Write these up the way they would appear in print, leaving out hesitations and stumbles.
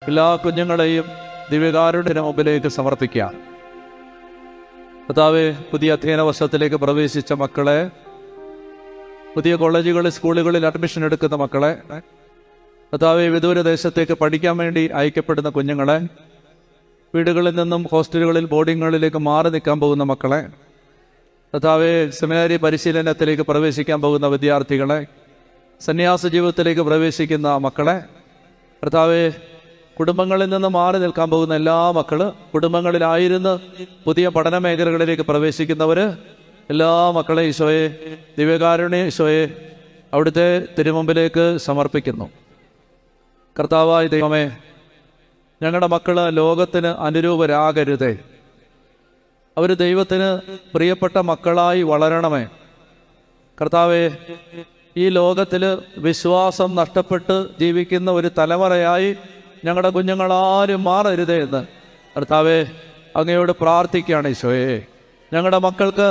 എല്ലാ കുഞ്ഞുങ്ങളെയും ദിവ്യകാരുണ്യത്തിന് മുമ്പിലേക്ക് സമർപ്പിക്കുക. കർത്താവേ, പുതിയ അധ്യയന വർഷത്തിലേക്ക് പ്രവേശിച്ച മക്കളെ, പുതിയ കോളേജുകളിൽ സ്കൂളുകളിൽ അഡ്മിഷൻ എടുക്കുന്ന മക്കളെ, കർത്താവേ, വിദൂര ദേശത്തേക്ക് പഠിക്കാൻ വേണ്ടി അയക്കപ്പെടുന്ന കുഞ്ഞുങ്ങളെ, വീടുകളിൽ നിന്നും ഹോസ്റ്റലുകളിൽ ബോർഡിങ്ങുകളിലേക്ക് മാറി നിൽക്കാൻ പോകുന്ന മക്കളെ, കർത്താവേ, സെമിനാരി പരിശീലനത്തിലേക്ക് പ്രവേശിക്കാൻ പോകുന്ന വിദ്യാർത്ഥികളെ, സന്യാസ ജീവിതത്തിലേക്ക് പ്രവേശിക്കുന്ന മക്കളെ, കർത്താവേ, കുടുംബങ്ങളിൽ നിന്ന് മാറി നിൽക്കാൻ പോകുന്ന എല്ലാ മക്കള്, കുടുംബങ്ങളിലായിരുന്ന് പുതിയ പഠന മേഖലകളിലേക്ക് പ്രവേശിക്കുന്നവർ, എല്ലാ മക്കളെ ഈശോയെ, ദിവ്യകാരുണ്യ ഈശോയെ, അവിടുത്തെ തിരുമുമ്പിലേക്ക് സമർപ്പിക്കുന്നു. കർത്താവായ ദൈവമേ, ഞങ്ങളുടെ മക്കള് ലോകത്തിന് അനുരൂപരാകരുതേ. അവർ ദൈവത്തിന് പ്രിയപ്പെട്ട മക്കളായി വളരണമേ. കർത്താവേ, ഈ ലോകത്തിൽ വിശ്വാസം നഷ്ടപ്പെട്ട് ജീവിക്കുന്ന ഒരു തലമുറയായി ഞങ്ങളുടെ കുഞ്ഞുങ്ങളാരും മാറരുതേ എന്ന് കർത്താവേ അങ്ങയോട് പ്രാർത്ഥിക്കുകയാണ്. ഈശോയെ, ഞങ്ങളുടെ മക്കൾക്ക്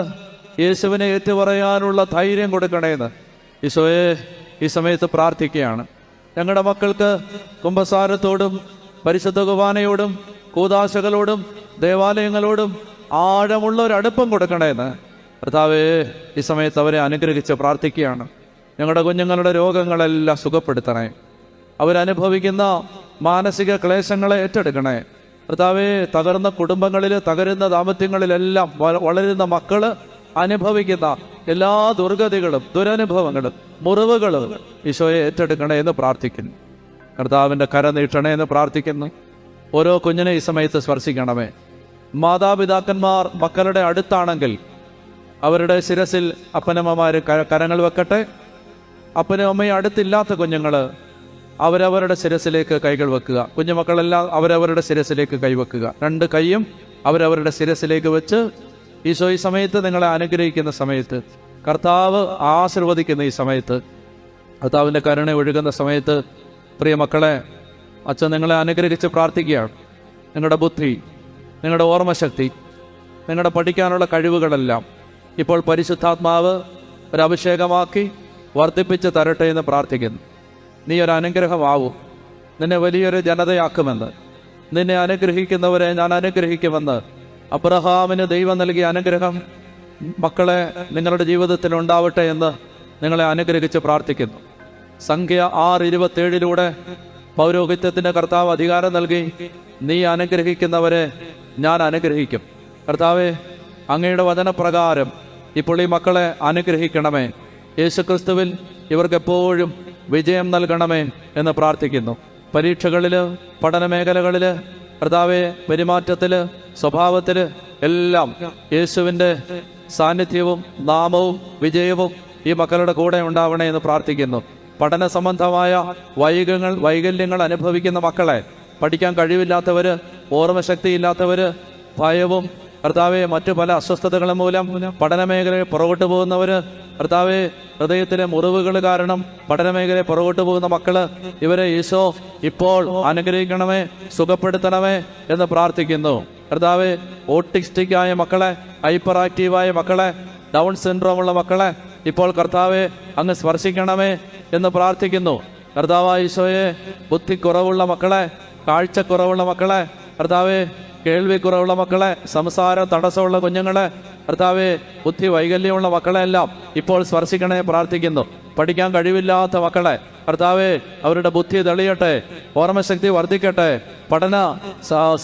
യേശുവിനെ ഏറ്റുപറയാനുള്ള ധൈര്യം കൊടുക്കണേന്ന് ഈശോയെ ഈ സമയത്ത് പ്രാർത്ഥിക്കുകയാണ്. ഞങ്ങളുടെ മക്കൾക്ക് കുമ്പസാരത്തോടും പരിശുദ്ധ കുർബാനയോടും കൂദാശകളോടും ദേവാലയങ്ങളോടും ആഴമുള്ള ഒരു അടുപ്പം കൊടുക്കണേന്ന് കർത്താവേ ഈ സമയത്ത് അവരെ അനുഗ്രഹിച്ച് പ്രാർത്ഥിക്കുകയാണ്. ഞങ്ങളുടെ കുഞ്ഞുങ്ങളുടെ രോഗങ്ങളെല്ലാം സുഖപ്പെടുത്തണേ. അവരനുഭവിക്കുന്ന മാനസിക ക്ലേശങ്ങളെ ഏറ്റെടുക്കണേ. കർത്താവേ, തകർന്ന കുടുംബങ്ങളിൽ, തകരുന്ന ദാമ്പത്യങ്ങളിലെല്ലാം വളരുന്ന മക്കള് അനുഭവിക്കുന്ന എല്ലാ ദുർഗതികളും ദുരനുഭവങ്ങളും മുറിവുകളും ഈശോയെ ഏറ്റെടുക്കണേ എന്ന് പ്രാർത്ഥിക്കുന്നു. കർത്താവിൻ്റെ കര നീട്ടണേ എന്ന് പ്രാർത്ഥിക്കുന്നു. ഓരോ കുഞ്ഞിനെ ഈ സമയത്ത് സ്പർശിക്കണമേ. മാതാപിതാക്കന്മാർ മക്കളുടെ അടുത്താണെങ്കിൽ അവരുടെ ശിരസിൽ അപ്പനമ്മമാർ കരങ്ങൾ വെക്കട്ടെ. അപ്പനും അമ്മയും അടുത്തില്ലാത്ത കുഞ്ഞുങ്ങൾ അവരവരുടെ ശിരസിലേക്ക് കൈകൾ വെക്കുക. കുഞ്ഞുമക്കളെല്ലാം അവരവരുടെ ശിരസിലേക്ക് കൈവെക്കുക. രണ്ട് കൈയും അവരവരുടെ ശിരസിലേക്ക് വെച്ച് ഈശോ ഈ സമയത്ത് നിങ്ങളെ അനുഗ്രഹിക്കുന്ന സമയത്ത്, കർത്താവ് ആശീർവദിക്കുന്ന ഈ സമയത്ത്, കർത്താവിൻ്റെ കരുണ ഒഴുകുന്ന സമയത്ത്, പ്രിയ മക്കളെ, അച്ഛൻ നിങ്ങളെ അനുഗ്രഹിച്ച് പ്രാർത്ഥിക്കുകയാണ്. നിങ്ങളുടെ ബുദ്ധി, നിങ്ങളുടെ ഓർമ്മശക്തി, നിങ്ങളുടെ പഠിക്കാനുള്ള കഴിവുകളെല്ലാം ഇപ്പോൾ പരിശുദ്ധാത്മാവ് ഒരു അഭിഷേകമാക്കി വർദ്ധിപ്പിച്ച് തരട്ടെ എന്ന് പ്രാർത്ഥിക്കുന്നു. നീ ഒരു അനുഗ്രഹമാവും. നിന്നെ വലിയൊരു ജനതയാക്കുമെന്ന്, നിന്നെ അനുഗ്രഹിക്കുന്നവരെ ഞാൻ അനുഗ്രഹിക്കുമെന്ന് അബ്രഹാമിന് ദൈവം നൽകിയ അനുഗ്രഹം മക്കളെ നിങ്ങളുടെ ജീവിതത്തിൽ ഉണ്ടാവട്ടെ എന്ന് നിങ്ങളെ അനുഗ്രഹിച്ച് പ്രാർത്ഥിക്കുന്നു. സംഖ്യ 6:27 പൗരോഹിത്യത്തിൻ്റെ കർത്താവ് അധികാരം നൽകി, നീ അനുഗ്രഹിക്കുന്നവരെ ഞാൻ അനുഗ്രഹിക്കും. കർത്താവെ, അങ്ങയുടെ വചനപ്രകാരം ഇപ്പോൾ ഈ മക്കളെ അനുഗ്രഹിക്കണമേ. യേശുക്രിസ്തുവിൽ ഇവർക്കെപ്പോഴും വിജയം നൽകണമേ എന്ന് പ്രാർത്ഥിക്കുന്നു. പരീക്ഷകളിൽ, പഠന മേഖലകളിൽ, കർത്താവെ, പെരുമാറ്റത്തിൽ, സ്വഭാവത്തിൽ എല്ലാം യേശുവിൻ്റെ സാന്നിധ്യവും നാമവും വിജയവും ഈ മക്കളുടെ കൂടെ ഉണ്ടാവണേ എന്ന് പ്രാർത്ഥിക്കുന്നു. പഠന സംബന്ധമായ വൈകല്യങ്ങൾ അനുഭവിക്കുന്ന മക്കളെ, പഠിക്കാൻ കഴിവില്ലാത്തവർ, ഓർമ്മശക്തി ഇല്ലാത്തവർ, ഭയവും കർത്താവെ മറ്റു പല അസ്വസ്ഥതകളും മൂലം പഠനമേഖലയിൽ പുറകോട്ട് പോകുന്നവർ, കർത്താവെ ഹൃദയത്തിലെ മുറിവുകൾ കാരണം പഠനമേഖലയിൽ പുറകോട്ട് പോകുന്ന മക്കള്, ഇവരെ ഈശോ ഇപ്പോൾ അനുഗ്രഹിക്കണമേ, സുഖപ്പെടുത്തണമേ എന്ന് പ്രാർത്ഥിക്കുന്നു. കർത്താവെ, ഓട്ടിസ്റ്റിക്കായ മക്കളെ, ഹൈപ്പർ ആക്റ്റീവായ മക്കളെ, ഡൗൺ സിൻഡ്രോമുള്ള മക്കളെ ഇപ്പോൾ കർത്താവെ അങ്ങ് സ്പർശിക്കണമേ എന്ന് പ്രാർത്ഥിക്കുന്നു. കർത്താവായ ഈശോയെ, ബുദ്ധിക്കുറവുള്ള മക്കളെ, കാഴ്ചക്കുറവുള്ള മക്കളെ, കർത്താവെ കേൾവിക്കുറവുള്ള മക്കളെ, സംസാരം തടസ്സമുള്ള കുഞ്ഞുങ്ങളെ, കർത്താവെ ബുദ്ധി വൈകല്യമുള്ള മക്കളെ എല്ലാം ഇപ്പോൾ സ്പർശിക്കണേ പ്രാർത്ഥിക്കുന്നു. പഠിക്കാൻ കഴിവില്ലാത്ത മക്കളെ, കർത്താവെ അവരുടെ ബുദ്ധി തെളിയട്ടെ, ഓർമ്മശക്തി വർദ്ധിക്കട്ടെ, പഠന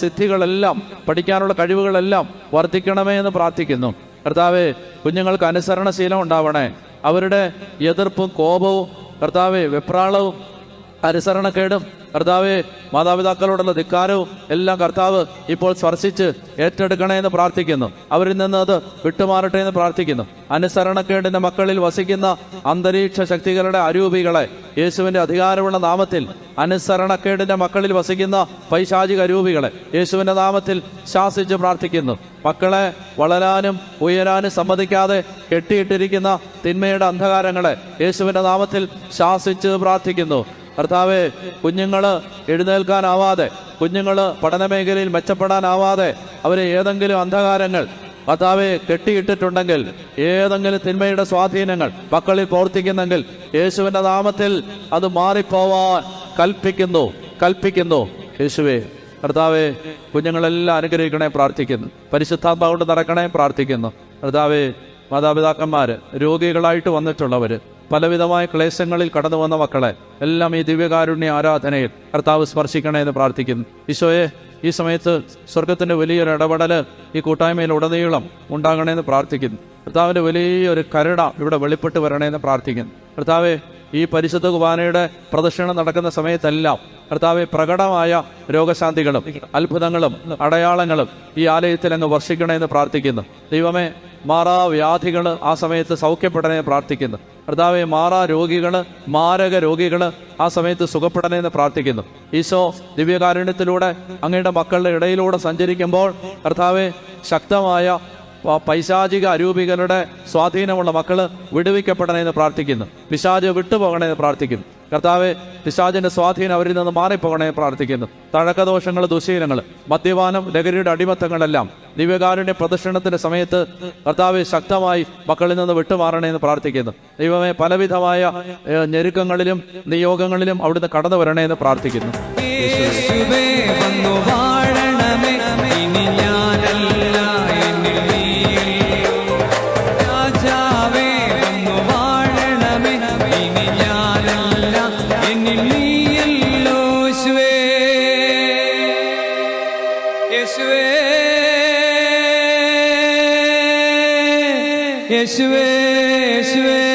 സിദ്ധികളെല്ലാം, പഠിക്കാനുള്ള കഴിവുകളെല്ലാം വർദ്ധിക്കണമേ എന്ന് പ്രാർത്ഥിക്കുന്നു. കർത്താവെ, കുഞ്ഞുങ്ങൾക്ക് അനുസരണശീലം ഉണ്ടാവണേ. അവരുടെ എതിർപ്പും കോപവും, കർത്താവെ വെപ്രാളവും അനുസരണക്കേടും, കർത്താവെ മാതാപിതാക്കളോടുള്ള ധിക്കാരവും എല്ലാം കർത്താവ് ഇപ്പോൾ സ്പർശിച്ച് ഏറ്റെടുക്കണേ എന്ന് പ്രാർത്ഥിക്കുന്നു. അവരിൽ നിന്ന് അത് വിട്ടുമാറട്ടെ എന്ന് പ്രാർത്ഥിക്കുന്നു. അനുസരണക്കേടിൻ്റെ മക്കളിൽ വസിക്കുന്ന അന്തരീക്ഷ ശക്തികളുടെ അരൂപികളെ യേശുവിൻ്റെ അധികാരമുള്ള നാമത്തിൽ, അനുസരണക്കേടിൻ്റെ മക്കളിൽ വസിക്കുന്ന പൈശാചിക അരൂപികളെ യേശുവിൻ്റെ നാമത്തിൽ ശാസിച്ച് പ്രാർത്ഥിക്കുന്നു. മക്കളെ വളരാനും ഉയരാനും സമ്മതിക്കാതെ കെട്ടിയിട്ടിരിക്കുന്ന തിന്മയുടെ അന്ധകാരങ്ങളെ യേശുവിൻ്റെ നാമത്തിൽ ശാസിച്ച് പ്രാർത്ഥിക്കുന്നു. കർത്താവെ, കുഞ്ഞുങ്ങൾ എഴുന്നേൽക്കാനാവാതെ, കുഞ്ഞുങ്ങൾ പഠനമേഖലയിൽ മെച്ചപ്പെടാനാവാതെ അവരെ ഏതെങ്കിലും അന്ധകാരങ്ങൾ കർത്താവെ കെട്ടിയിട്ടിട്ടുണ്ടെങ്കിൽ, ഏതെങ്കിലും തിന്മയുടെ സ്വാധീനങ്ങൾ മക്കളിൽ പ്രവർത്തിക്കുന്നെങ്കിൽ യേശുവിൻ്റെ നാമത്തിൽ അത് മാറിപ്പോവാൻ കൽപ്പിക്കുന്നു. യേശുവേ കർത്താവെ, കുഞ്ഞുങ്ങളെല്ലാം അനുഗ്രഹിക്കണേ പ്രാർത്ഥിക്കുന്നു. പരിശുദ്ധാത്മാവ് കൊണ്ട് നടക്കണേ പ്രാർത്ഥിക്കുന്നു. കർത്താവെ, മാതാപിതാക്കന്മാർ, രോഗികളായിട്ട് വന്നിട്ടുള്ളവർ, പലവിധമായ ക്ലേശങ്ങളിൽ കടന്നു വന്ന മക്കളെ എല്ലാം ഈ ദിവ്യകാരുണ്യ ആരാധനയിൽ കർത്താവ് സ്പർശിക്കണേ എന്ന് പ്രാർത്ഥിക്കുന്നു. ഈശോയെ, ഈ സമയത്ത് സ്വർഗത്തിൻ്റെ വലിയൊരു ഇടപെടൽ ഈ കൂട്ടായ്മയിൽ ഉടനീളം ഉണ്ടാകണമെന്ന് പ്രാർത്ഥിക്കുന്നു. കർത്താവിൻ്റെ വലിയൊരു കരുണ ഇവിടെ വെളിപ്പെട്ട് വരണേന്ന് പ്രാർത്ഥിക്കുന്നു. കർത്താവെ, ഈ പരിശുദ്ധ കുർബാനയുടെ പ്രദക്ഷിണം നടക്കുന്ന സമയത്തെല്ലാം കർത്താവെ, പ്രകടമായ രോഗശാന്തികളും അത്ഭുതങ്ങളും അടയാളങ്ങളും ഈ ആലയത്തിൽ അങ്ങ് വർഷിക്കണമെന്ന് പ്രാർത്ഥിക്കുന്നു. ദൈവമേ, മാറാ വ്യാധികൾ ആ സമയത്ത് സൗഖ്യപ്പെടണേ പ്രാർത്ഥിക്കുന്നു. കർത്താവെ, മാറാ രോഗികൾ, മാരക രോഗികൾ ആ സമയത്ത് സുഖപ്പെടണേന്ന് പ്രാർത്ഥിക്കുന്നു. ഈശോ ദിവ്യകാരുണ്യത്തിലൂടെ അങ്ങയുടെ മക്കളുടെ ഇടയിലൂടെ സഞ്ചരിക്കുമ്പോൾ കർത്താവെ, ശക്തമായ പൈശാചിക അരൂപികളുടെ സ്വാധീനമുള്ള മക്കള് വിടുവിക്കപ്പെടണമെന്ന് പ്രാർത്ഥിക്കുന്നു. പിശാച് വിട്ടുപോകണമെന്ന് പ്രാർത്ഥിക്കുന്നു. കർത്താവെ, പിശാചിന്റെ സ്വാധീനം അവരിൽ നിന്ന് മാറിപ്പോകണമെന്ന് പ്രാർത്ഥിക്കുന്നു. തഴക്കദോഷങ്ങൾ, ദുശീലങ്ങൾ, മദ്യപാനം, ലഹരിയുടെ അടിമത്തങ്ങളെല്ലാം ദിവ്യകാരുണ്യ പ്രദർശനത്തിന്റെ സമയത്ത് കർത്താവെ ശക്തമായി മക്കളിൽ നിന്ന് വിട്ടുമാറണമെന്ന് പ്രാർത്ഥിക്കുന്നു. ദൈവമേ, പലവിധമായ ഞെരുക്കങ്ങളിലും നിയോഗങ്ങളിലും അവിടുന്ന് കടന്നു വരണേന്ന് പ്രാർത്ഥിക്കുന്നു. യേശുവേ, യേശുവേ,